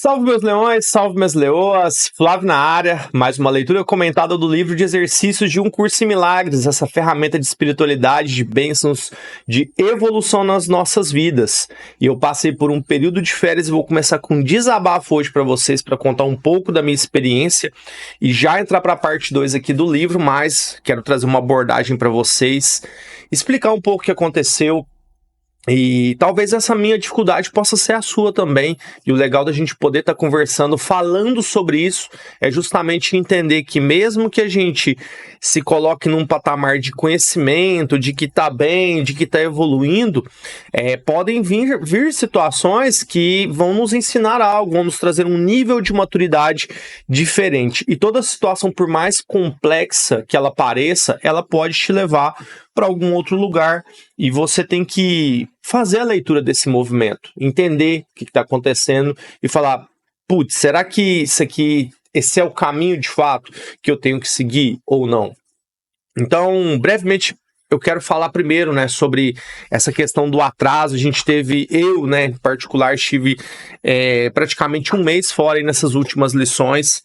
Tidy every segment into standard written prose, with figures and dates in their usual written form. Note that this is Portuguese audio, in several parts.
Salve meus leões, salve minhas leoas, Flávio na área, mais uma leitura comentada do livro de exercícios de Um Curso em Milagres, essa ferramenta de espiritualidade, de bênçãos, de evolução nas nossas vidas. E eu passei por um período de férias e vou começar com um desabafo hoje para vocês, para contar um pouco da minha experiência e já entrar para a parte 2 aqui do livro, mas quero trazer uma abordagem para vocês, explicar um pouco o que aconteceu. E talvez essa minha dificuldade possa ser a sua também. E o legal da gente poder estar conversando, falando sobre isso, é justamente entender que mesmo que a gente se coloque num patamar de conhecimento, de que está bem, de que está evoluindo, podem vir situações que vão nos ensinar algo, vão nos trazer um nível de maturidade diferente. E toda situação, por mais complexa que ela pareça, ela pode te levar para algum outro lugar, e você tem que fazer a leitura desse movimento, entender o que está acontecendo e falar, putz, será que esse é o caminho de fato que eu tenho que seguir ou não? Então, brevemente, eu quero falar primeiro, sobre essa questão do atraso. A gente teve, eu, em particular, estive praticamente um mês fora aí nessas últimas lições.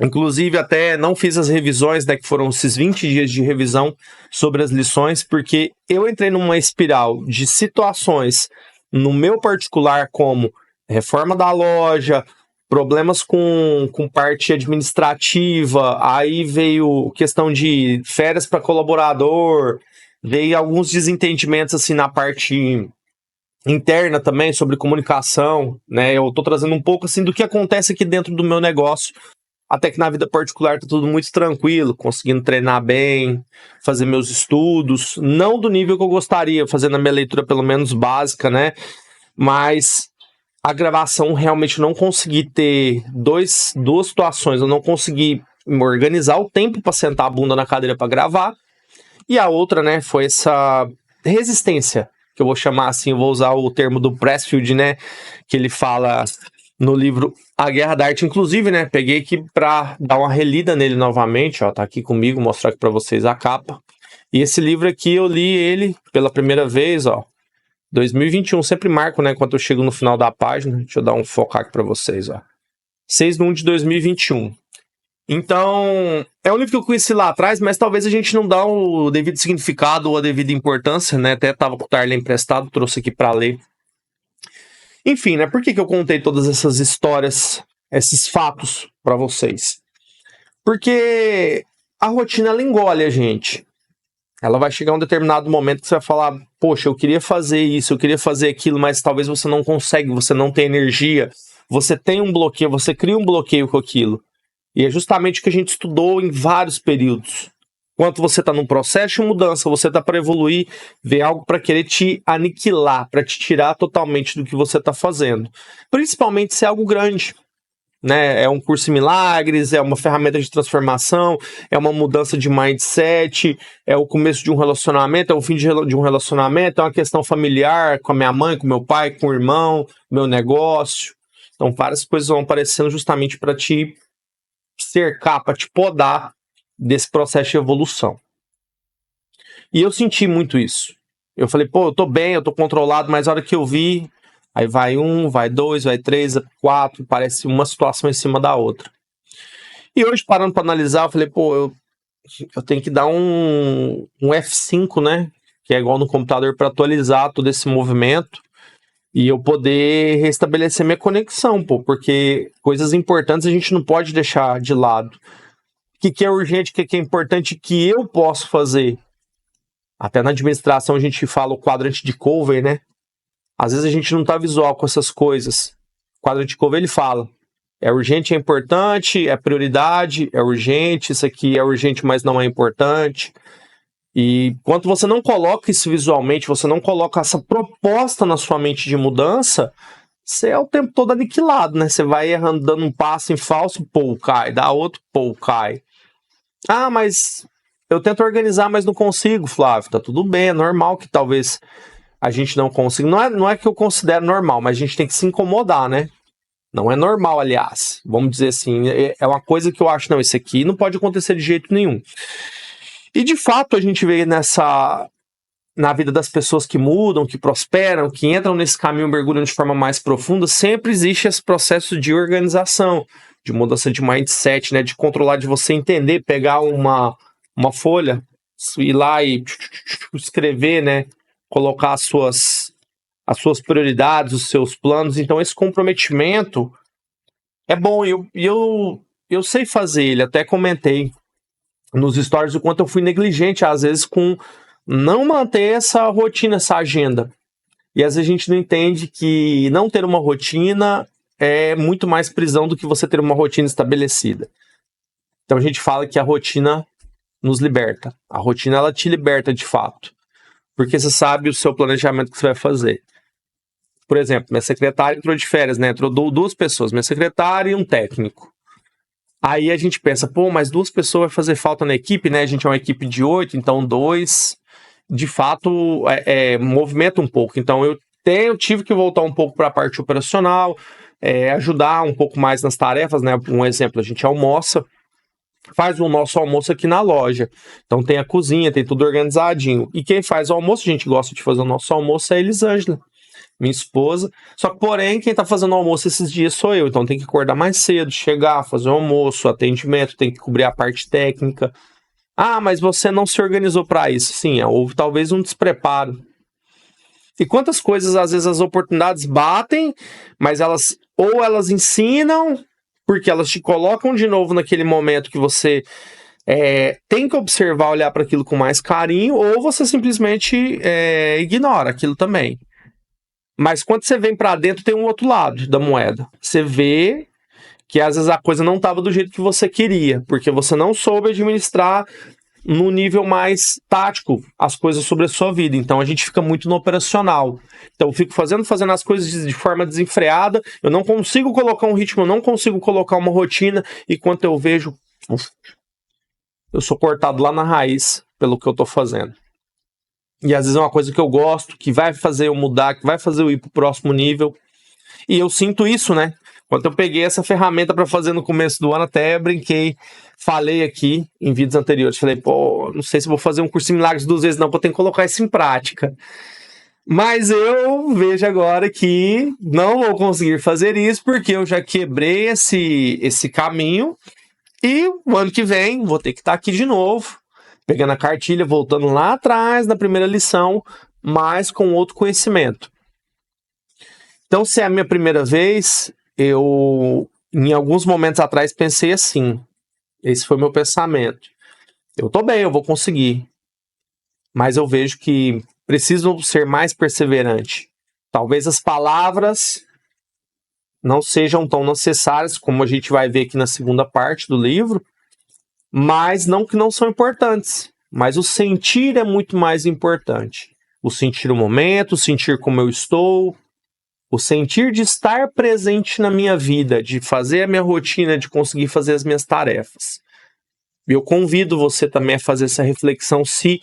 Inclusive, até não fiz as revisões, que foram esses 20 dias de revisão sobre as lições, porque eu entrei numa espiral de situações, no meu particular, como reforma da loja, problemas com parte administrativa, aí veio questão de férias para colaborador, veio alguns desentendimentos assim na parte interna também, sobre comunicação, Eu estou trazendo um pouco assim do que acontece aqui dentro do meu negócio. Até que na vida particular tá tudo muito tranquilo, conseguindo treinar bem, fazer meus estudos, não do nível que eu gostaria, fazendo a minha leitura pelo menos básica, Mas a gravação realmente não consegui ter duas situações, eu não consegui me organizar o tempo para sentar a bunda na cadeira para gravar, e a outra, foi essa resistência, que eu vou chamar assim, eu vou usar o termo do Pressfield, que ele fala no livro A Guerra da Arte. Inclusive, peguei aqui para dar uma relida nele novamente, tá aqui comigo, mostrar aqui para vocês a capa. E esse livro aqui, eu li ele pela primeira vez, 2021, sempre marco, quando eu chego no final da página. Deixa eu dar um foco aqui para vocês, 6/1 de 2021. Então, é um livro que eu conheci lá atrás, mas talvez a gente não dá o devido significado ou a devida importância, Até estava com o Tarley emprestado, trouxe aqui para ler. Enfim, por que eu contei todas essas histórias, esses fatos para vocês? Porque a rotina, ela engole a gente. Ela vai chegar um determinado momento que você vai falar, poxa, eu queria fazer isso, eu queria fazer aquilo, mas talvez você não consegue, você não tem energia, você tem um bloqueio, você cria um bloqueio com aquilo. E é justamente o que a gente estudou em vários períodos. Enquanto você está num processo de mudança, você está para evoluir, vem algo para querer te aniquilar, para te tirar totalmente do que você está fazendo. Principalmente se é algo grande, É um curso em milagres, é uma ferramenta de transformação, é uma mudança de mindset, é o começo de um relacionamento, é o fim de um relacionamento, é uma questão familiar com a minha mãe, com meu pai, com o irmão, meu negócio. Então várias coisas vão aparecendo justamente para te cercar, para te podar desse processo de evolução. E eu senti muito isso. Eu falei, eu tô bem, eu tô controlado, mas a hora que eu vi, aí vai 1, vai 2, vai 3, 4, parece uma situação em cima da outra. E hoje, parando para analisar, eu falei, eu tenho que dar um F5, que é igual no computador, para atualizar todo esse movimento e eu poder restabelecer minha conexão, porque coisas importantes a gente não pode deixar de lado. O que é urgente, o que é importante, que eu posso fazer. Até na administração a gente fala o quadrante de Covey, Às vezes a gente não está visual com essas coisas. O quadrante de Covey, ele fala, é urgente, é importante, é prioridade, é urgente, isso aqui é urgente, mas não é importante. E quando você não coloca isso visualmente, você não coloca essa proposta na sua mente de mudança, você é o tempo todo aniquilado, Você vai errando, dando um passo em falso, cai, dá outro, cai. Ah, mas eu tento organizar, mas não consigo, Flávio. Tá tudo bem, é normal que talvez a gente não consiga. Não é que eu considero normal, mas a gente tem que se incomodar, Não é normal, aliás. Vamos dizer assim, é uma coisa que eu acho, isso aqui não pode acontecer de jeito nenhum. E de fato a gente veio nessa na vida das pessoas que mudam, que prosperam, que entram nesse caminho, mergulham de forma mais profunda, sempre existe esse processo de organização, de mudança de mindset, né? De controlar, de você entender, pegar uma folha, ir lá e escrever, né? Colocar as suas prioridades, os seus planos. Então, esse comprometimento é bom. Eu sei fazer ele, até comentei nos stories o quanto eu fui negligente, às vezes, com não manter essa rotina, essa agenda. E às vezes a gente não entende que não ter uma rotina é muito mais prisão do que você ter uma rotina estabelecida. Então a gente fala que a rotina nos liberta. A rotina, ela te liberta de fato. Porque você sabe o seu planejamento que você vai fazer. Por exemplo, minha secretária entrou de férias, né? Entrou 2 pessoas, minha secretária e um técnico. Aí a gente pensa, mas 2 pessoas vai fazer falta na equipe, né? A gente é uma equipe de 8, então 2, de fato, movimenta um pouco. Então eu tive que voltar um pouco para a parte operacional, ajudar um pouco mais nas tarefas, né? Um exemplo, a gente almoça, faz o nosso almoço aqui na loja. Então tem a cozinha, tem tudo organizadinho. E quem faz o almoço, a gente gosta de fazer o nosso almoço, é a Elisângela, minha esposa. Só que, porém, quem tá fazendo o almoço esses dias sou eu. Então tem que acordar mais cedo, chegar, fazer o almoço, atendimento, tem que cobrir a parte técnica. Ah, mas você não se organizou para isso. Sim, houve talvez um despreparo. E quantas coisas, às vezes, as oportunidades batem, mas elas ensinam, porque elas te colocam de novo naquele momento que você tem que observar, olhar para aquilo com mais carinho, ou você simplesmente ignora aquilo também. Mas quando você vem para dentro, tem um outro lado da moeda. Você vê que às vezes a coisa não estava do jeito que você queria, porque você não soube administrar no nível mais tático as coisas sobre a sua vida. Então a gente fica muito no operacional. Então eu fico fazendo as coisas de forma desenfreada, eu não consigo colocar um ritmo, eu não consigo colocar uma rotina, e quando eu vejo, eu sou cortado lá na raiz pelo que eu tô fazendo. E às vezes é uma coisa que eu gosto, que vai fazer eu mudar, que vai fazer eu ir pro próximo nível. E eu sinto isso, né? Quando eu peguei essa ferramenta para fazer no começo do ano, até brinquei, falei aqui em vídeos anteriores, falei, não sei se vou fazer um curso em milagres 2 vezes não, porque eu tenho que colocar isso em prática. Mas eu vejo agora que não vou conseguir fazer isso, porque eu já quebrei esse caminho, e o ano que vem vou ter que estar aqui de novo, pegando a cartilha, voltando lá atrás na primeira lição, mas com outro conhecimento. Então, se é a minha primeira vez, eu, em alguns momentos atrás, pensei assim. Esse foi meu pensamento. Eu tô bem, eu vou conseguir. Mas eu vejo que preciso ser mais perseverante. Talvez as palavras não sejam tão necessárias, como a gente vai ver aqui na segunda parte do livro, mas não que não são importantes. Mas o sentir é muito mais importante. O sentir o momento, o sentir como eu estou, o sentir de estar presente na minha vida, de fazer a minha rotina, de conseguir fazer as minhas tarefas. Eu convido você também a fazer essa reflexão, se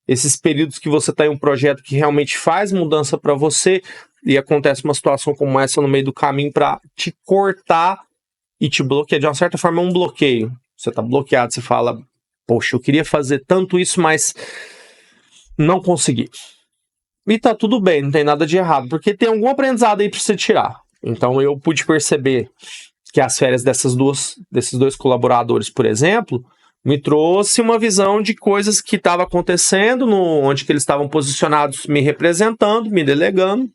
esses períodos que você está em um projeto que realmente faz mudança para você e acontece uma situação como essa no meio do caminho para te cortar e te bloquear. De uma certa forma é um bloqueio. Você está bloqueado, você fala, poxa, eu queria fazer tanto isso, mas não consegui. E tá tudo bem, não tem nada de errado, porque tem algum aprendizado aí para você tirar. Então eu pude perceber que as férias desses 2 colaboradores, por exemplo, me trouxe uma visão de coisas que estavam acontecendo, onde que eles estavam posicionados, me representando, me delegando.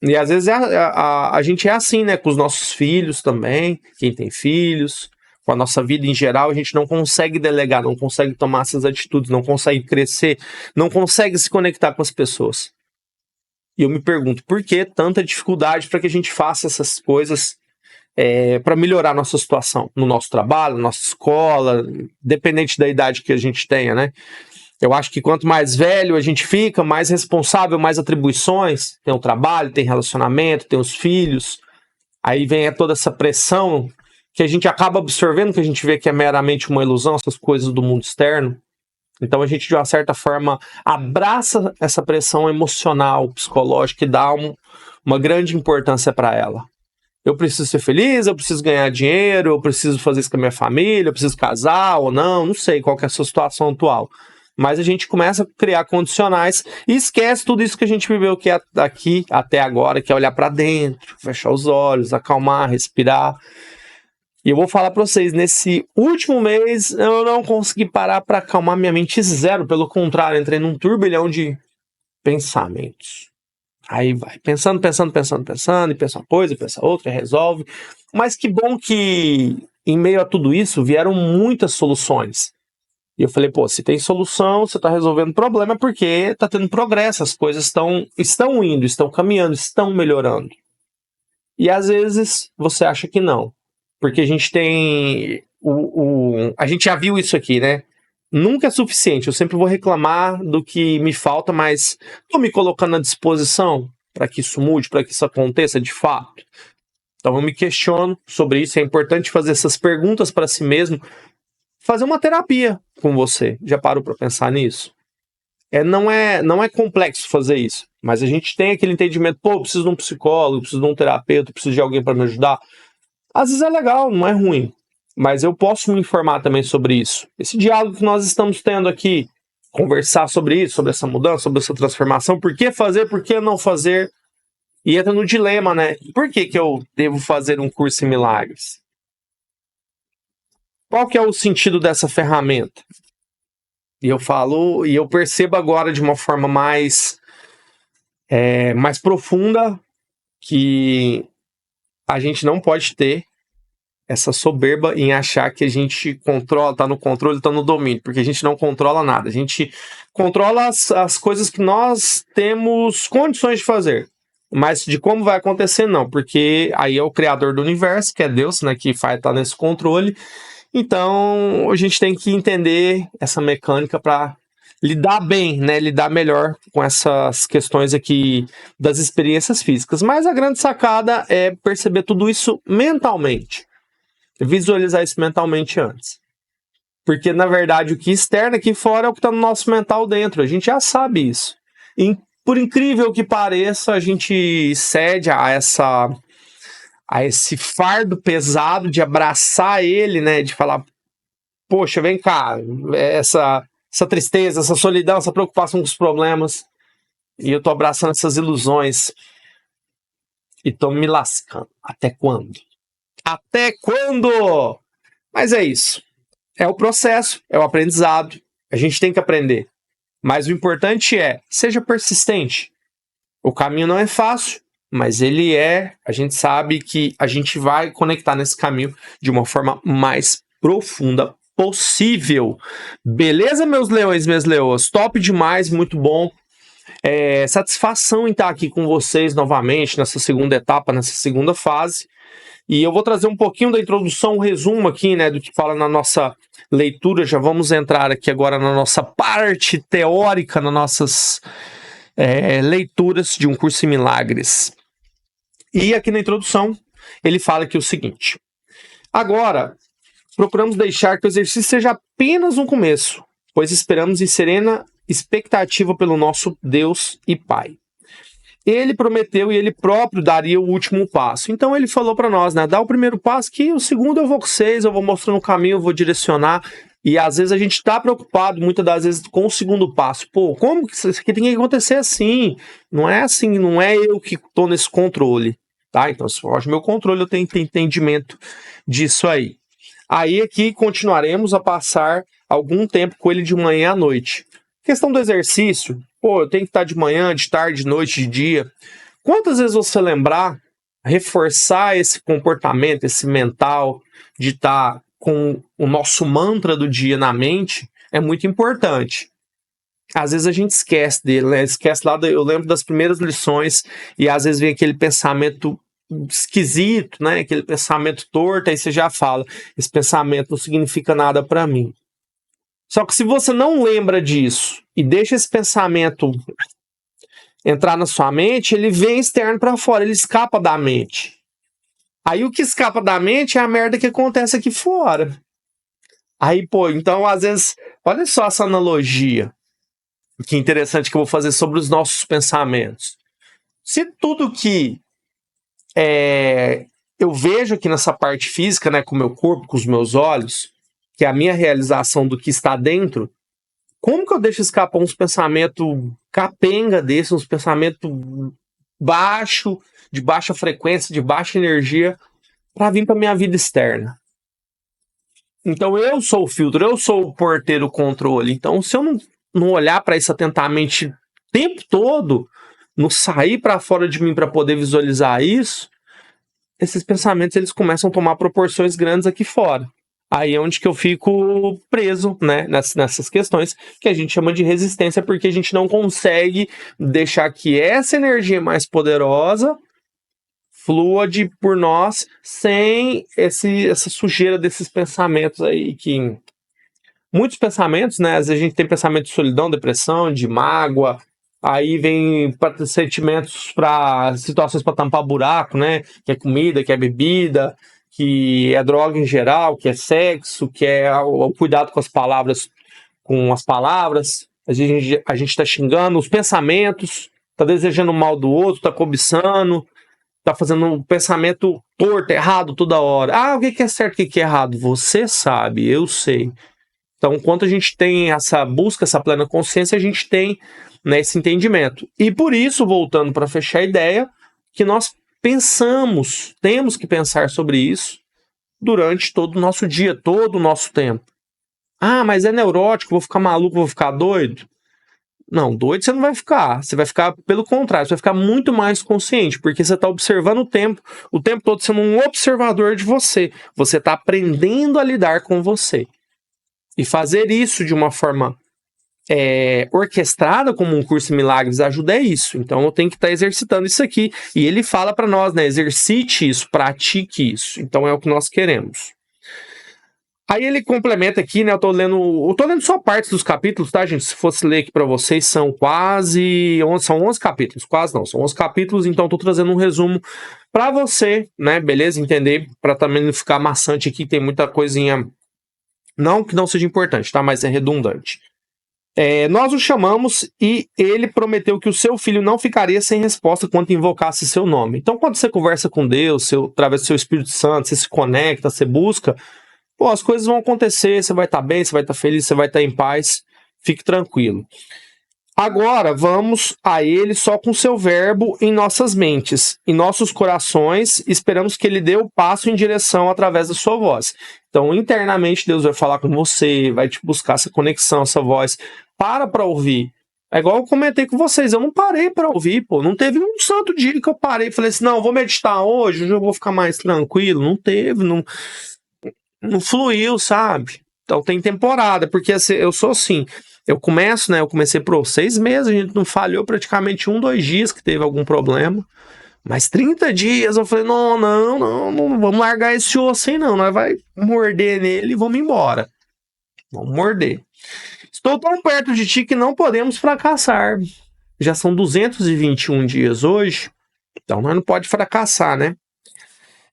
E às vezes a gente é assim, né? Com os nossos filhos também, quem tem filhos, com a nossa vida em geral, a gente não consegue delegar, não consegue tomar essas atitudes, não consegue crescer, não consegue se conectar com as pessoas. E eu me pergunto, por que tanta dificuldade para que a gente faça essas coisas para melhorar a nossa situação, no nosso trabalho, na nossa escola, dependente da idade que a gente tenha, né? Eu acho que quanto mais velho a gente fica, mais responsável, mais atribuições, tem o trabalho, tem relacionamento, tem os filhos, aí vem toda essa pressão que a gente acaba absorvendo, que a gente vê que é meramente uma ilusão, essas coisas do mundo externo. Então a gente, de uma certa forma, abraça essa pressão emocional, psicológica, e dá uma grande importância para ela. Eu preciso ser feliz, eu preciso ganhar dinheiro, eu preciso fazer isso com a minha família, eu preciso casar ou não sei qual que é a sua situação atual. mas a gente começa a criar condicionais e esquece tudo isso que a gente viveu que é daqui até agora, que é olhar para dentro, fechar os olhos, acalmar, respirar. E eu vou falar para vocês, nesse último mês eu não consegui parar para acalmar minha mente zero, pelo contrário, entrei num turbilhão de pensamentos. Aí vai pensando, e pensa uma coisa, pensa outra, resolve. Mas que bom que em meio a tudo isso vieram muitas soluções. E eu falei, pô, se tem solução, você está resolvendo o problema, é porque está tendo progresso, as coisas estão indo, estão caminhando, estão melhorando. E às vezes você acha que não. Porque a gente tem. A gente já viu isso aqui, né? Nunca é suficiente. Eu sempre vou reclamar do que me falta, mas estou me colocando à disposição para que isso mude, para que isso aconteça de fato. Então eu me questiono sobre isso. É importante fazer essas perguntas para si mesmo. Fazer uma terapia com você. Já parou para pensar nisso? Não é complexo fazer isso, mas a gente tem aquele entendimento, pô, eu preciso de um psicólogo, eu preciso de um terapeuta, eu preciso de alguém para me ajudar. Às vezes é legal, não é ruim, mas eu posso me informar também sobre isso. Esse diálogo que nós estamos tendo aqui, conversar sobre isso, sobre essa mudança, sobre essa transformação, por que fazer, por que não fazer, e entra no dilema, né? Por que eu devo fazer um curso em milagres? Qual que é o sentido dessa ferramenta? E eu falo, e eu percebo agora de uma forma mais profunda que a gente não pode ter essa soberba em achar que a gente controla, tá no controle, tá no domínio, porque a gente não controla nada. A gente controla as coisas que nós temos condições de fazer, mas de como vai acontecer, não, porque aí é o criador do universo, que é Deus, né, que vai estar nesse controle. Então, a gente tem que entender essa mecânica para lidar bem, né? Lidar melhor com essas questões aqui das experiências físicas. Mas a grande sacada é perceber tudo isso mentalmente. Visualizar isso mentalmente antes. Porque, na verdade, o que externa aqui fora é o que está no nosso mental dentro. A gente já sabe isso. E, por incrível que pareça, a gente cede a esse fardo pesado de abraçar ele, né, de falar, poxa, vem cá, essa tristeza, essa solidão, essa preocupação com os problemas, e eu tô abraçando essas ilusões e tô me lascando. Até quando? Até quando? Mas é isso. É o processo, é o aprendizado. A gente tem que aprender. Mas o importante é, seja persistente. O caminho não é fácil, mas a gente sabe que a gente vai conectar nesse caminho de uma forma mais profunda possível. Beleza, meus leões, minhas leoas? Top demais, muito bom. Satisfação em estar aqui com vocês novamente nessa segunda etapa, nessa segunda fase. E eu vou trazer um pouquinho da introdução, um resumo aqui, né, do que fala na nossa leitura. Já vamos entrar aqui agora na nossa parte teórica, nas nossas leituras de um curso em milagres. E aqui na introdução, ele fala aqui o seguinte: agora, procuramos deixar que o exercício seja apenas um começo, pois esperamos em serena expectativa pelo nosso Deus e Pai. Ele prometeu e ele próprio daria o último passo. Então ele falou para nós, né? Dá o primeiro passo que o segundo eu vou com vocês, eu vou mostrando o caminho, eu vou direcionar. E às vezes a gente está preocupado, muitas das vezes, com o segundo passo. Pô, como que isso aqui tem que acontecer assim? Não é assim, não é eu que estou nesse controle. Tá? Então, se foge meu controle, eu tenho que ter entendimento disso aí. Aí aqui continuaremos a passar algum tempo com ele de manhã à noite. Questão do exercício, pô, eu tenho que estar de manhã, de tarde, de noite, de dia. Quantas vezes você lembrar, reforçar esse comportamento, esse mental, de estar com o nosso mantra do dia na mente, é muito importante. Às vezes a gente esquece dele, né? Esquece lá, eu lembro das primeiras lições e às vezes vem aquele pensamento esquisito, né? Aquele pensamento torto, aí você já fala, esse pensamento não significa nada para mim. Só que se você não lembra disso e deixa esse pensamento entrar na sua mente, ele vem externo para fora, ele escapa da mente. Aí o que escapa da mente é a merda que acontece aqui fora. Aí, pô, então às vezes, olha só essa analogia. Que interessante que eu vou fazer sobre os nossos pensamentos. Se tudo que eu vejo aqui nessa parte física, né, com o meu corpo, com os meus olhos, que é a minha realização do que está dentro, Como que eu deixo escapar uns pensamentos capenga desses, uns pensamentos baixo, de baixa frequência, de baixa energia, para vir para minha vida externa? Então eu sou o filtro, eu sou o porteiro controle. Então se eu não olhar para isso atentamente o tempo todo, não sair para fora de mim para poder visualizar isso, esses pensamentos eles começam a tomar proporções grandes aqui fora. Aí é onde que eu fico preso, né, nessas questões que a gente chama de resistência, porque a gente não consegue deixar que essa energia mais poderosa flua por nós sem essa sujeira desses pensamentos aí, que muitos pensamentos, né, às vezes a gente tem pensamento de solidão, depressão, de mágoa, aí vem sentimentos para situações para tampar buraco, né, que é comida, que é bebida, que é droga em geral, que é sexo, que é o cuidado com as palavras, a gente tá xingando, os pensamentos, tá desejando o mal do outro, tá cobiçando, tá fazendo um pensamento torto, errado toda hora. Ah, o que é certo, o que é errado? Você sabe, eu sei. Então, enquanto a gente tem essa busca, essa plena consciência, a gente tem, né, esse entendimento. E por isso, voltando para fechar a ideia, que nós temos que pensar sobre isso durante todo o nosso dia, todo o nosso tempo. Ah, mas é neurótico, vou ficar maluco, vou ficar doido? Não, doido você não vai ficar. Você vai ficar, pelo contrário, você vai ficar muito mais consciente, porque você está observando o tempo todo sendo um observador de você. Você está aprendendo a lidar com você. E fazer isso de uma forma orquestrada, como um curso de milagres, ajuda isso. Então eu tenho que estar exercitando isso aqui. E ele fala para nós, né? Exercite isso, pratique isso. Então é o que nós queremos. Aí ele complementa aqui, né? Eu tô lendo só partes dos capítulos, tá, gente? Se fosse ler aqui para vocês, são quase 11, são 11 capítulos, quase não, são 11 capítulos, então eu tô trazendo um resumo para você, né? Beleza? Entender, para também não ficar maçante aqui, tem muita coisinha, não que não seja importante, tá? Mas é redundante. Nós o chamamos e ele prometeu que o seu filho não ficaria sem resposta quando invocasse seu nome. Então, quando você conversa com Deus, através do seu Espírito Santo, você se conecta, você busca, as coisas vão acontecer, você vai estar bem, você vai estar feliz, você vai estar em paz, fique tranquilo. Agora, vamos a ele só com seu verbo em nossas mentes, em nossos corações, esperamos que ele dê o passo em direção através da sua voz. Então, internamente, Deus vai falar com você, vai te buscar essa conexão, essa voz. Para ouvir. É igual eu comentei com vocês, eu não parei para ouvir, não teve um santo dia que eu parei e falei assim, não, vou meditar hoje eu vou ficar mais tranquilo. Não teve, não fluiu, sabe? Então tem temporada, porque assim, eu sou assim, eu comecei por 6 meses, a gente não falhou praticamente 2 dias que teve algum problema, mas 30 dias eu falei, não vamos largar esse osso aí não, nós vai morder nele e vamos embora. Vamos morder. Estou tão perto de ti que não podemos fracassar. Já são 221 dias hoje, então nós não pode fracassar, né?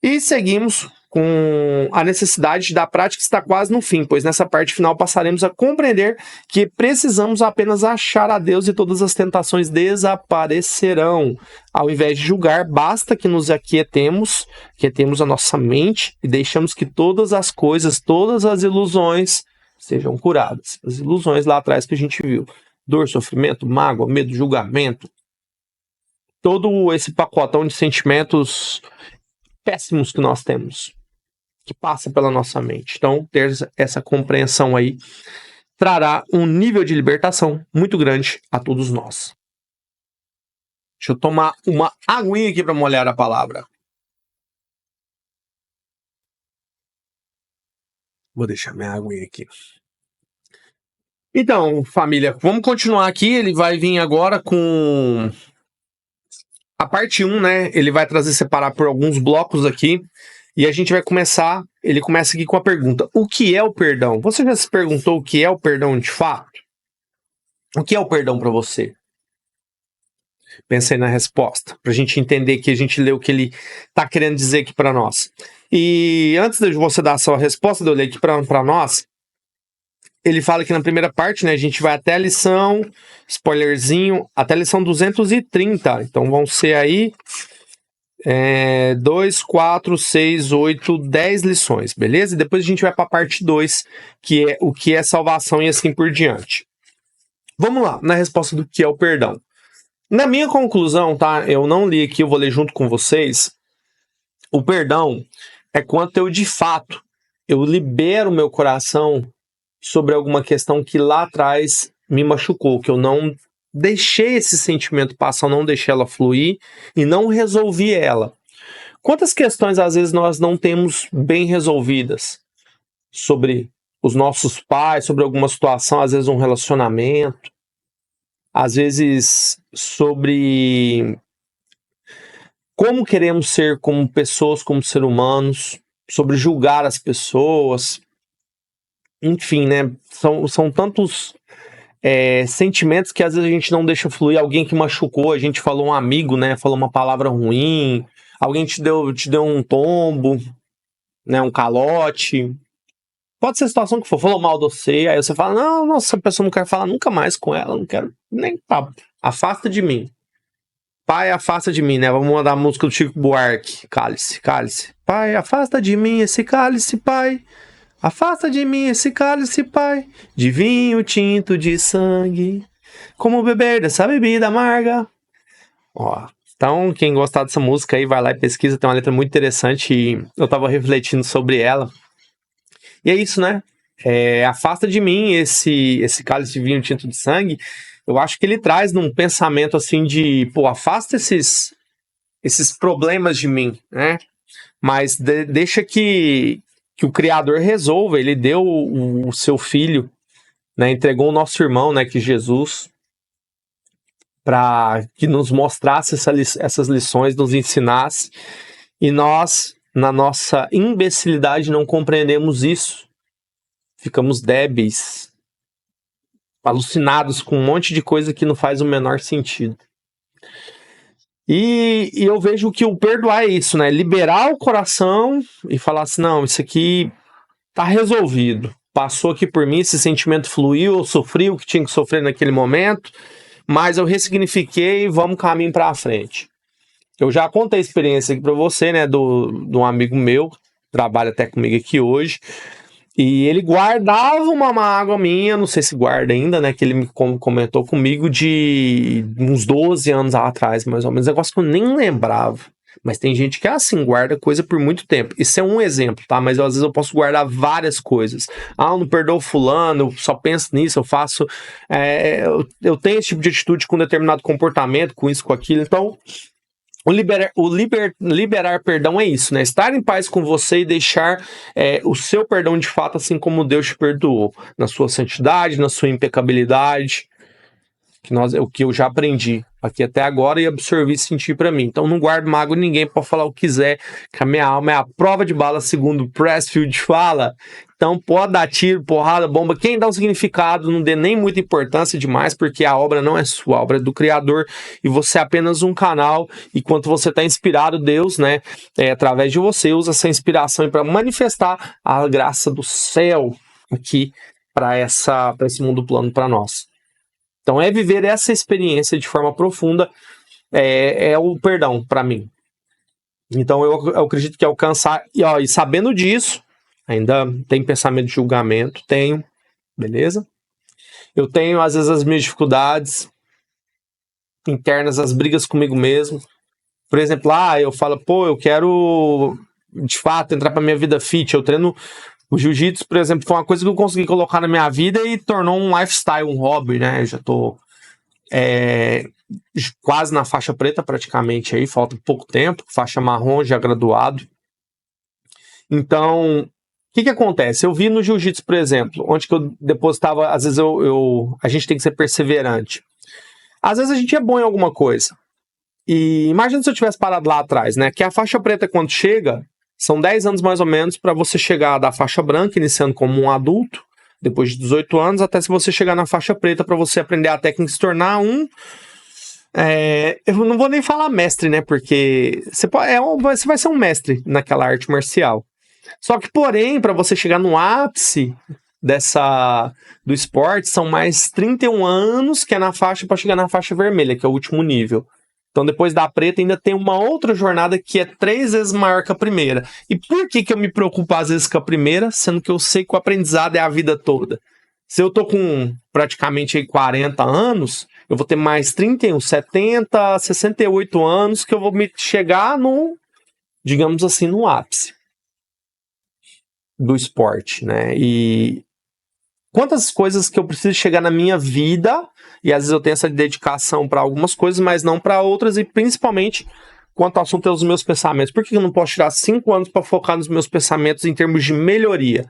E seguimos com a necessidade da prática está quase no fim, pois nessa parte final passaremos a compreender que precisamos apenas achar a Deus e todas as tentações desaparecerão. Ao invés de julgar, basta que nos aquietemos a nossa mente e deixamos que todas as coisas, todas as ilusões sejam curadas. As ilusões lá atrás que a gente viu. Dor, sofrimento, mágoa, medo, julgamento. Todo esse pacotão de sentimentos péssimos que nós temos, que passa pela nossa mente. Então, ter essa compreensão aí trará um nível de libertação muito grande a todos nós. Deixa eu tomar uma aguinha aqui para molhar a palavra. Vou deixar minha aguinha aqui. Então, família, vamos continuar aqui. Ele vai vir agora com a parte 1, né? Ele vai separar por alguns blocos aqui. E a gente vai começar, ele começa aqui com a pergunta, o que é o perdão? Você já se perguntou o que é o perdão de fato? O que é o perdão para você? Pensei na resposta, para a gente entender que a gente lê o que ele está querendo dizer aqui para nós. E antes de você dar a sua resposta, de eu ler aqui para nós, ele fala que na primeira parte, né, a gente vai até a lição, spoilerzinho, até a lição 230. Então vão ser aí 2, 4, 6, 8, 10 lições, beleza? E depois a gente vai para a parte 2, que é o que é salvação e assim por diante. Vamos lá, na resposta do que é o perdão. Na minha conclusão, tá? Eu não li aqui, eu vou ler junto com vocês. O perdão é quando eu, de fato, eu libero meu coração sobre alguma questão que lá atrás me machucou, que eu não deixei esse sentimento passar, eu não deixei ela fluir e não resolvi ela. Quantas questões, às vezes, nós não temos bem resolvidas sobre os nossos pais, sobre alguma situação, às vezes um relacionamento, às vezes sobre como queremos ser como pessoas, como seres humanos, sobre julgar as pessoas, enfim, né? São tantos sentimentos que às vezes a gente não deixa fluir. Alguém que machucou, a gente falou um amigo, né? Falou uma palavra ruim, alguém te deu um tombo, né? Um calote. Pode ser a situação que for, falou mal de você, aí você fala, não, nossa, a pessoa não quer falar nunca mais com ela, não quero nem papo. Afasta de mim. Pai, afasta de mim, né? Vamos mandar a música do Chico Buarque. Cálice, cálice. Pai, afasta de mim esse cálice, pai. Afasta de mim esse cálice, pai. De vinho tinto de sangue. Como beber dessa bebida amarga. Ó, então, quem gostar dessa música aí, vai lá e pesquisa. Tem uma letra muito interessante e eu tava refletindo sobre ela. E é isso, né? Afasta de mim esse cálice de vinho tinto de sangue. Eu acho que ele traz num pensamento assim de, pô, afasta esses problemas de mim, né? Mas deixa que o Criador resolva. Ele deu o seu filho, né? Entregou o nosso irmão, né? Que Jesus, para que nos mostrasse essas lições, nos ensinasse. E nós, na nossa imbecilidade, não compreendemos isso. Ficamos débeis, alucinados com um monte de coisa que não faz o menor sentido. E eu vejo que o perdoar é isso, né? Liberar o coração e falar assim, não, isso aqui tá resolvido. Passou aqui por mim, esse sentimento fluiu, eu sofri o que tinha que sofrer naquele momento, mas eu ressignifiquei e vamos caminho pra frente. Eu já contei a experiência aqui pra você, né? De um amigo meu, trabalha até comigo aqui hoje. E ele guardava uma mágoa minha, não sei se guarda ainda, né? Que ele me comentou comigo de uns 12 anos atrás, mais ou menos. Negócio que eu nem lembrava. Mas tem gente que é assim, guarda coisa por muito tempo. Isso é um exemplo, tá? Mas às vezes eu posso guardar várias coisas. Ah, eu não perdoo fulano, eu só penso nisso, eu faço... eu tenho esse tipo de atitude com determinado comportamento, com isso, com aquilo. Então... liberar perdão é isso, né? Estar em paz com você e deixar o seu perdão de fato, assim como Deus te perdoou, na sua santidade, na sua impecabilidade, o que eu já aprendi aqui até agora e absorvi e senti pra mim. Então não guardo mágoa de ninguém, pode falar o que quiser, que a minha alma é a prova de bala, segundo Pressfield fala. Então pode dar tiro, porrada, bomba. Quem dá um significado, não dê nem muita importância demais, porque a obra não é sua, a obra é do Criador e você é apenas um canal. E quando você está inspirado, Deus, né, através de você, usa essa inspiração para manifestar a graça do céu aqui para esse mundo plano para nós. Então viver essa experiência de forma profunda é o perdão para mim. Então eu acredito que alcançar, e sabendo disso, ainda tem pensamento de julgamento, tenho, beleza? Eu tenho às vezes as minhas dificuldades internas, as brigas comigo mesmo. Por exemplo, eu falo, pô, eu quero de fato entrar pra minha vida fit, eu treino. O jiu-jitsu, por exemplo, foi uma coisa que eu consegui colocar na minha vida e tornou um lifestyle, um hobby, né? Eu já tô quase na faixa preta praticamente aí, falta pouco tempo, faixa marrom, já graduado. Então, o que acontece? Eu vi no jiu-jitsu, por exemplo, onde que eu depositava, às vezes a gente tem que ser perseverante. Às vezes a gente é bom em alguma coisa. E imagina se eu tivesse parado lá atrás, né? Que a faixa preta, quando chega, são 10 anos mais ou menos para você chegar da faixa branca, iniciando como um adulto, depois de 18 anos, até se você chegar na faixa preta para você aprender a técnica e se tornar eu não vou nem falar mestre, né? Porque você vai ser um mestre naquela arte marcial. Só que, porém, para você chegar no ápice do esporte, são mais 31 anos que é na faixa para chegar na faixa vermelha, que é o último nível. Então, depois da preta, ainda tem uma outra jornada que é 3 vezes maior que a primeira. E por que eu me preocupo, às vezes, com a primeira, sendo que eu sei que o aprendizado é a vida toda? Se eu tô com praticamente aí 40 anos, eu vou ter mais 31, 70, 68 anos que eu vou me chegar no, digamos assim, no ápice do esporte, né? E quantas coisas que eu preciso chegar na minha vida, e às vezes eu tenho essa dedicação para algumas coisas, mas não para outras, e principalmente quanto ao assunto é os meus pensamentos. Por que eu não posso tirar 5 anos para focar nos meus pensamentos em termos de melhoria?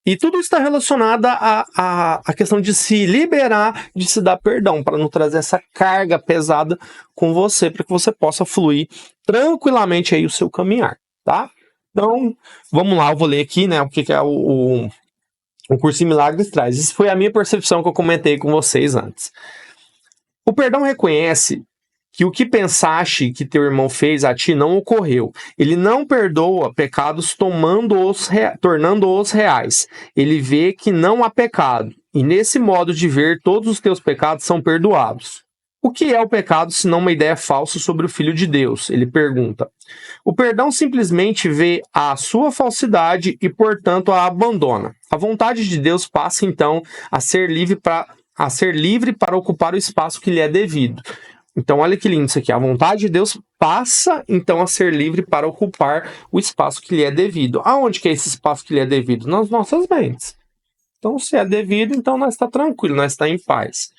E tudo isso está relacionado à questão de se liberar, de se dar perdão, para não trazer essa carga pesada com você, para que você possa fluir tranquilamente aí o seu caminhar, tá? Então, vamos lá, eu vou ler aqui, né, o que é o Curso em Milagres traz. Isso foi a minha percepção que eu comentei com vocês antes. O perdão reconhece que o que pensaste que teu irmão fez a ti não ocorreu. Ele não perdoa pecados tornando-os reais. Ele vê que não há pecado. E nesse modo de ver, todos os teus pecados são perdoados. O que é o pecado senão uma ideia falsa sobre o Filho de Deus? Ele pergunta. O perdão simplesmente vê a sua falsidade e, portanto, a abandona. A vontade de Deus passa, então, a ser livre para ocupar o espaço que lhe é devido. Então, olha que lindo isso aqui. A vontade de Deus passa, então, a ser livre para ocupar o espaço que lhe é devido. Aonde que é esse espaço que lhe é devido? Nas nossas mentes. Então, se é devido, então nós está tranquilo, nós está em paz.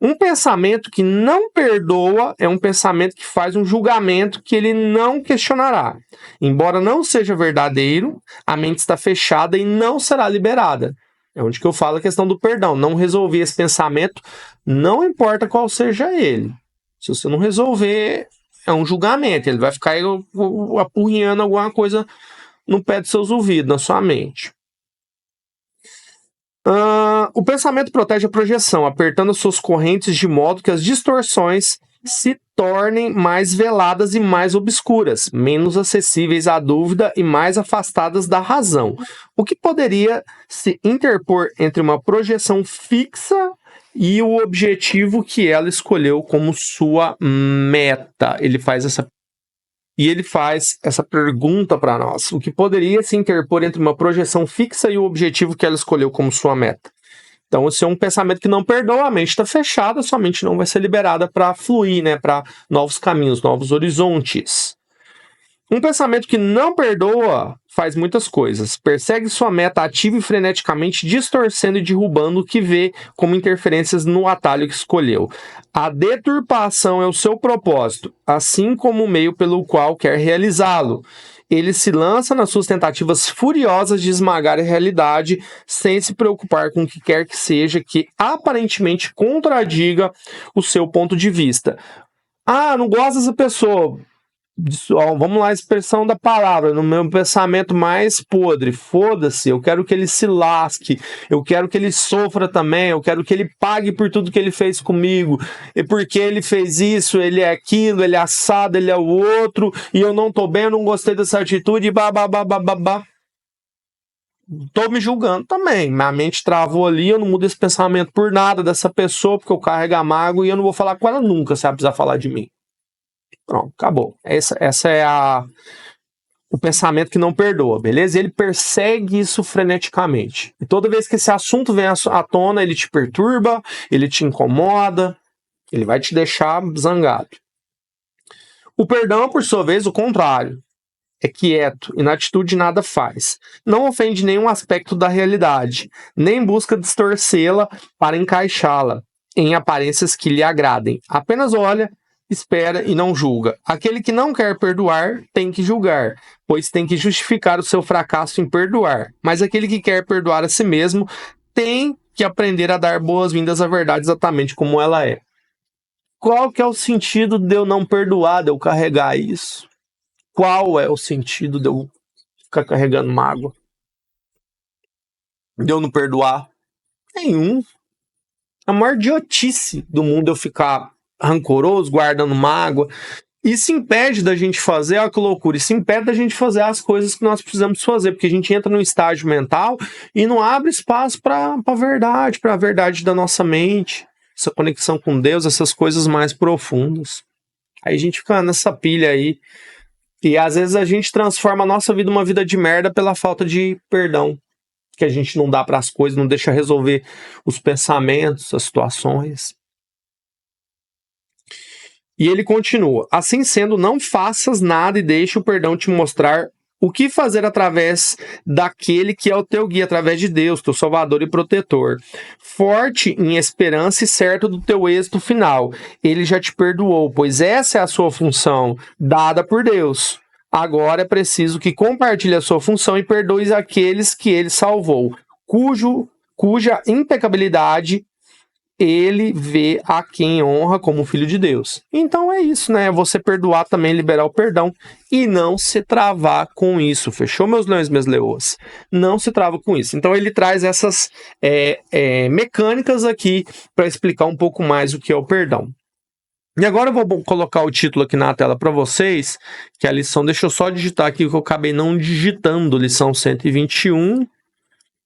Um pensamento que não perdoa é um pensamento que faz um julgamento que ele não questionará. Embora não seja verdadeiro, a mente está fechada e não será liberada. É onde que eu falo a questão do perdão. Não resolver esse pensamento, não importa qual seja ele. Se você não resolver, é um julgamento. Ele vai ficar apurrinhando alguma coisa no pé dos seus ouvidos, na sua mente. O pensamento protege a projeção, apertando suas correntes de modo que as distorções se tornem mais veladas e mais obscuras, menos acessíveis à dúvida e mais afastadas da razão. O que poderia se interpor entre uma projeção fixa e o objetivo que ela escolheu como sua meta? Ele faz essa pergunta para nós. O que poderia se interpor entre uma projeção fixa e o objetivo que ela escolheu como sua meta? Então, esse é um pensamento que não perdoa, a mente está fechada, sua mente não vai ser liberada para fluir, né, para novos caminhos, novos horizontes. Um pensamento que não perdoa faz muitas coisas. Persegue sua meta ativa e freneticamente, distorcendo e derrubando o que vê como interferências no atalho que escolheu. A deturpação é o seu propósito, assim como o meio pelo qual quer realizá-lo. Ele se lança nas suas tentativas furiosas de esmagar a realidade, sem se preocupar com o que quer que seja que aparentemente contradiga o seu ponto de vista. Ah, não gosto dessa pessoa. Vamos lá, a expressão da palavra, no meu pensamento mais podre, foda-se, eu quero que ele se lasque, eu quero que ele sofra também, eu quero que ele pague por tudo que ele fez comigo, e porque ele fez isso, ele é aquilo, ele é assado, ele é o outro, e eu não tô bem, eu não gostei dessa atitude, e babá. Tô me julgando também, minha mente travou ali, eu não mudo esse pensamento por nada dessa pessoa, porque eu carrego a mágoa e eu não vou falar com ela nunca, se ela precisar falar de mim. Pronto, acabou. Essa é o pensamento que não perdoa, beleza? Ele persegue isso freneticamente. E toda vez que esse assunto vem à tona, ele te perturba, ele te incomoda, ele vai te deixar zangado. O perdão, por sua vez, o contrário. É quieto e na atitude nada faz. Não ofende nenhum aspecto da realidade, nem busca distorcê-la para encaixá-la em aparências que lhe agradem. Apenas olha, espera e não julga. Aquele que não quer perdoar tem que julgar, pois tem que justificar o seu fracasso em perdoar. Mas aquele que quer perdoar a si mesmo tem que aprender a dar boas-vindas à verdade exatamente como ela é. Qual que é o sentido de eu não perdoar, de eu carregar isso? Qual é o sentido de eu ficar carregando mágoa? De eu não perdoar? Nenhum. A maior idiotice do mundo é eu ficar rancoroso, guardando mágoa. Isso impede da gente fazer, olha que loucura, isso impede da gente fazer as coisas que nós precisamos fazer, porque a gente entra num estágio mental e não abre espaço para a verdade da nossa mente, essa conexão com Deus, essas coisas mais profundas. Aí a gente fica nessa pilha aí, e às vezes a gente transforma a nossa vida numa vida de merda pela falta de perdão. que a gente não dá para as coisas, não deixa resolver os pensamentos, as situações. E ele continua: assim sendo, não faças nada e deixe o perdão te mostrar o que fazer através daquele que é o teu guia, através de Deus, teu Salvador e protetor. Forte em esperança e certo do teu êxito final. Ele já te perdoou, pois essa é a sua função, dada por Deus. Agora é preciso que compartilhe a sua função e perdoe aqueles que ele salvou, cuja impecabilidade ele vê a quem honra como filho de Deus. Então é isso, né? Você perdoar também, liberar o perdão e não se travar com isso. Fechou, meus leões, minhas leoas? Não se trava com isso. Então ele traz essas mecânicas aqui para explicar um pouco mais o que é o perdão. E agora eu vou colocar o título aqui na tela para vocês, que é a lição, deixa eu só digitar aqui que eu acabei não digitando, lição 121.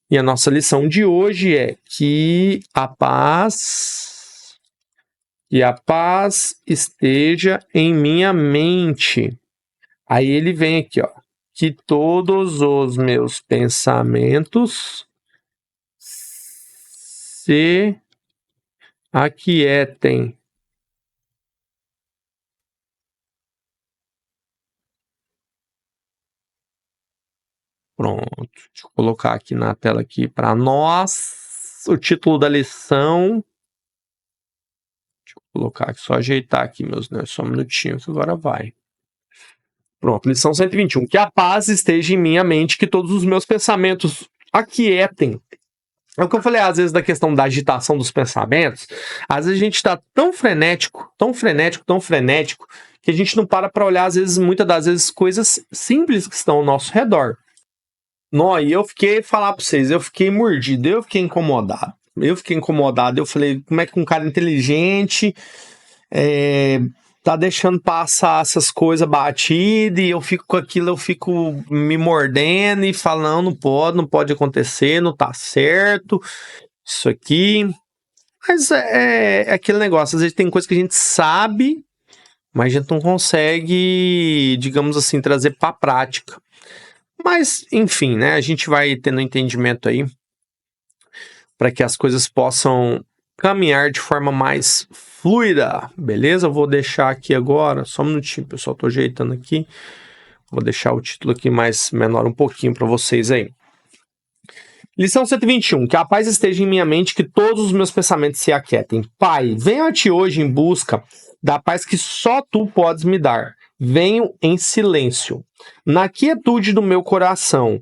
E a nossa lição de hoje é que a paz esteja em minha mente. Aí ele vem aqui, ó, que todos os meus pensamentos se aquietem. Pronto, deixa eu colocar aqui na tela aqui para nós o título da lição. Deixa eu colocar aqui, só ajeitar aqui, meus netos, só um minutinho que agora vai. Pronto, lição 121. Que a paz esteja em minha mente, que todos os meus pensamentos aquietem. É o que eu falei, às vezes, da questão da agitação dos pensamentos. Às vezes a gente está tão frenético, que a gente não para olhar, às vezes, muitas das vezes, coisas simples que estão ao nosso redor. E eu falar para vocês, eu fiquei mordido, eu fiquei incomodado. Eu falei, como é que um cara inteligente tá deixando passar essas coisas batidas e eu fico com aquilo, eu fico me mordendo e falando, não pode acontecer, não tá certo, isso aqui. Mas é aquele negócio, às vezes tem coisa que a gente sabe, mas a gente não consegue, digamos assim, trazer pra prática. Mas, enfim, né, a gente vai tendo entendimento aí para que as coisas possam caminhar de forma mais fluida, beleza? Eu vou deixar aqui agora, só um minutinho, pessoal, tô ajeitando aqui. Vou deixar o título aqui menor um pouquinho para vocês aí. Lição 121. Que a paz esteja em minha mente, que todos os meus pensamentos se aquietem. Pai, venho a ti hoje em busca da paz que só tu podes me dar. Venho em silêncio, na quietude do meu coração,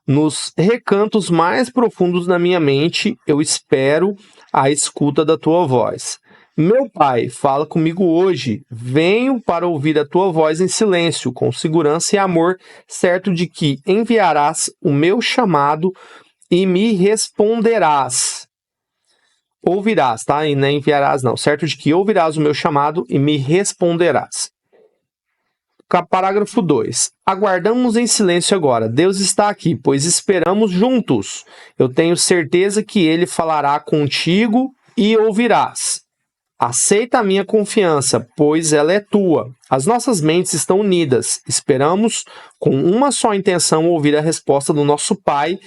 nos recantos mais profundos da minha mente, eu espero a escuta da tua voz. Meu Pai, fala comigo hoje. Venho para ouvir a tua voz em silêncio, com segurança e amor, certo de que enviarás o meu chamado e me responderás. Ouvirás, tá? E não enviarás, não. Certo de que ouvirás o meu chamado e me responderás. Parágrafo 2. Aguardamos em silêncio agora. Deus está aqui, pois esperamos juntos. Eu tenho certeza que Ele falará contigo e ouvirás. Aceita a minha confiança, pois ela é tua. As nossas mentes estão unidas. Esperamos com uma só intenção ouvir a resposta do nosso Pai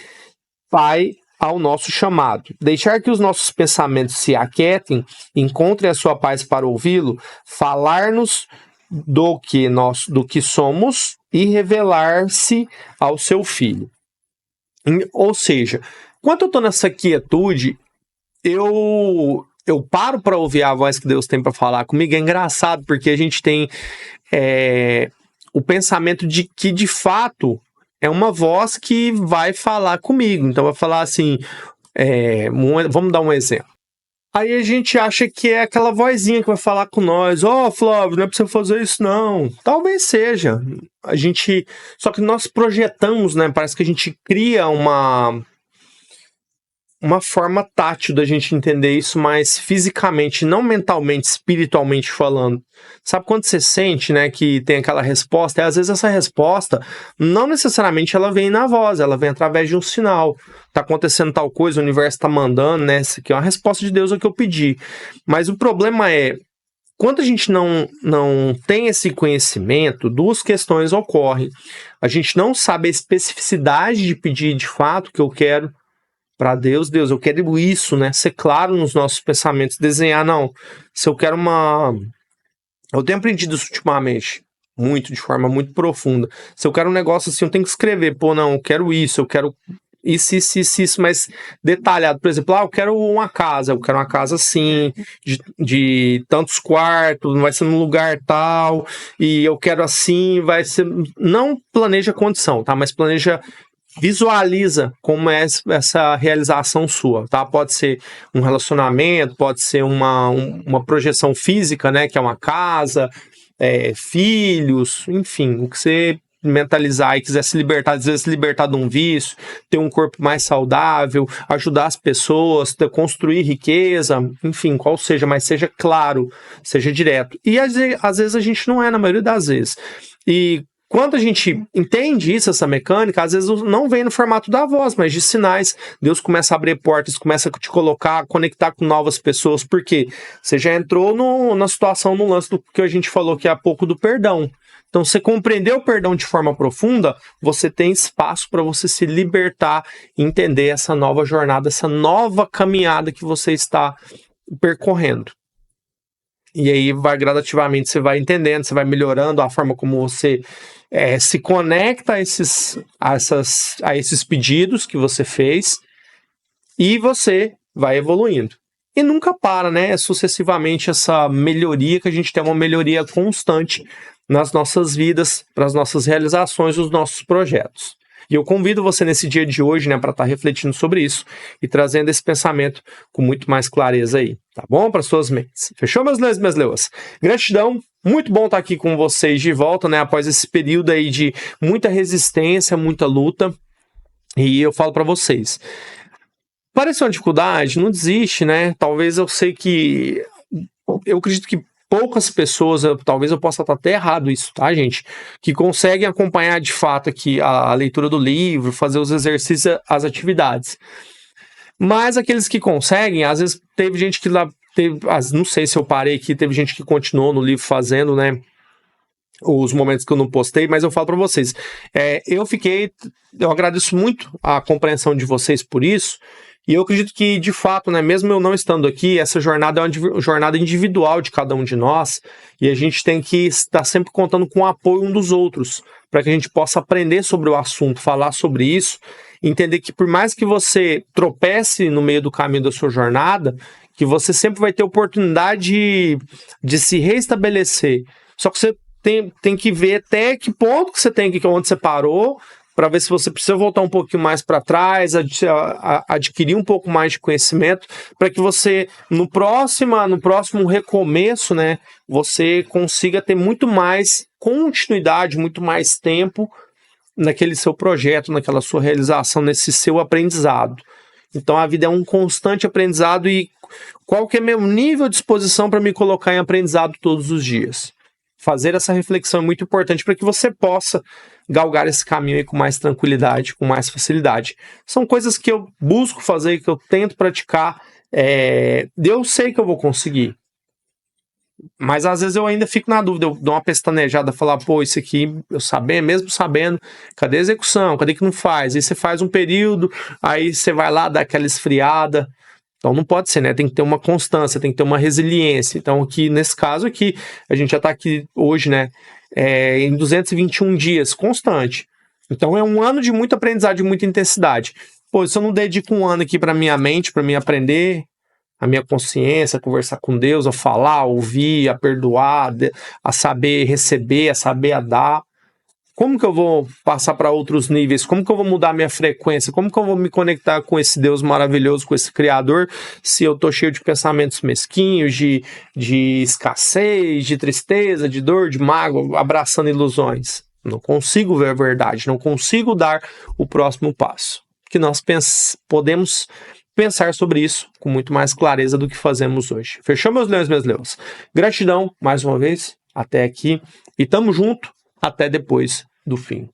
ao nosso chamado. Deixar que os nossos pensamentos se aquietem, encontrem a sua paz para ouvi-lo, falar-nos do que somos e revelar-se ao seu Filho. Ou seja, quando eu estou nessa quietude, eu paro para ouvir a voz que Deus tem para falar comigo. É engraçado, porque a gente tem o pensamento de que, de fato, é uma voz que vai falar comigo. Então, vai falar assim, vamos dar um exemplo. Aí a gente acha que é aquela vozinha que vai falar com nós. Flávio, não é pra você fazer isso, não. Talvez seja. Só que nós projetamos, né? Parece que a gente cria uma forma tátil da gente entender isso mais fisicamente, não mentalmente, espiritualmente falando. Sabe quando você sente, né, que tem aquela resposta? E às vezes essa resposta, não necessariamente ela vem na voz, ela vem através de um sinal. Tá acontecendo tal coisa, o universo tá mandando, né? Isso aqui é uma resposta de Deus ao que eu pedi. Mas o problema é, quando a gente não tem esse conhecimento, duas questões ocorrem. A gente não sabe a especificidade de pedir de fato o que eu quero, para Deus, Deus, eu quero isso, né? Ser claro nos nossos pensamentos, desenhar, não. Se eu quero eu tenho aprendido isso ultimamente, de forma muito profunda. Se eu quero um negócio assim, eu tenho que escrever, pô, não, eu quero isso, isso, mas detalhado. Por exemplo, eu quero uma casa assim, de tantos quartos, vai ser num lugar tal, e eu quero assim, vai ser... Não planeja condição, tá? Mas visualiza como é essa realização sua, tá? Pode ser um relacionamento, pode ser uma projeção física, né? Que é uma casa, filhos, enfim, o que você mentalizar e quiser se libertar, às vezes se libertar de um vício, ter um corpo mais saudável, ajudar as pessoas, construir riqueza, enfim, qual seja, mas seja claro, seja direto. E às vezes a gente não é, na maioria das vezes. E quando a gente entende isso, essa mecânica, às vezes não vem no formato da voz, mas de sinais. Deus começa a abrir portas, começa a te colocar, conectar com novas pessoas, porque você já entrou na situação, no lance do que a gente falou aqui há pouco do perdão. Então, você compreendeu o perdão de forma profunda, você tem espaço para você se libertar e entender essa nova jornada, essa nova caminhada que você está percorrendo. E aí, gradativamente, você vai entendendo, você vai melhorando a forma como você se conecta a esses pedidos que você fez e você vai evoluindo. E nunca para, né? É sucessivamente essa melhoria, que a gente tem uma melhoria constante nas nossas vidas, para as nossas realizações, os nossos projetos. E eu convido você nesse dia de hoje, né, para estar refletindo sobre isso e trazendo esse pensamento com muito mais clareza aí, tá bom? Para suas mentes. Fechou, meus leões e minhas leoas? Gratidão, muito bom estar aqui com vocês de volta, né, após esse período aí de muita resistência, muita luta. E eu falo para vocês, parece uma dificuldade, não desiste, né? Talvez eu acredito que poucas pessoas, talvez eu possa estar até errado isso, tá, gente? Que conseguem acompanhar de fato aqui a leitura do livro, fazer os exercícios, as atividades. Mas aqueles que conseguem, às vezes teve gente que não sei se eu parei aqui, teve gente que continuou no livro fazendo, né? Os momentos que eu não postei, mas eu falo para vocês, eu agradeço muito a compreensão de vocês por isso. E eu acredito que, de fato, né, mesmo eu não estando aqui, essa jornada é uma jornada individual de cada um de nós, e a gente tem que estar sempre contando com o apoio um dos outros, para que a gente possa aprender sobre o assunto, falar sobre isso, entender que por mais que você tropece no meio do caminho da sua jornada, que você sempre vai ter oportunidade de se reestabelecer. Só que você tem que ver até que ponto que você tem que onde você parou, para ver se você precisa voltar um pouquinho mais para trás, adquirir um pouco mais de conhecimento, para que você, no próximo recomeço, né, você consiga ter muito mais continuidade, muito mais tempo naquele seu projeto, naquela sua realização, nesse seu aprendizado. Então a vida é um constante aprendizado, e qual que é meu nível de disposição para me colocar em aprendizado todos os dias? Fazer essa reflexão é muito importante para que você possa galgar esse caminho aí com mais tranquilidade, com mais facilidade. São coisas que eu busco fazer, que eu tento praticar. Eu sei que eu vou conseguir. Mas às vezes eu ainda fico na dúvida, eu dou uma pestanejada, falar, pô, isso aqui, mesmo sabendo, cadê a execução? Cadê que não faz? Aí você faz um período, aí você vai lá, dá aquela esfriada. Então não pode ser, né? Tem que ter uma constância, tem que ter uma resiliência. Então aqui, nesse caso aqui, a gente já está aqui hoje, né? Em 221 dias, constante. Então é um ano de muito aprendizado, de muita intensidade. Pô, se eu não dedico um ano aqui para minha mente, para mim aprender, a minha consciência, a conversar com Deus, a falar, a ouvir, a perdoar, a saber receber, a saber a dar, como que eu vou passar para outros níveis? Como que eu vou mudar minha frequência? Como que eu vou me conectar com esse Deus maravilhoso, com esse Criador, se eu tô cheio de pensamentos mesquinhos, de escassez, de tristeza, de dor, de mágoa, abraçando ilusões? Não consigo ver a verdade, não consigo dar o próximo passo. Que nós podemos pensar sobre isso com muito mais clareza do que fazemos hoje. Fechou, meus leões e minhas leões? Gratidão, mais uma vez, até aqui. E tamo junto, até depois do fim.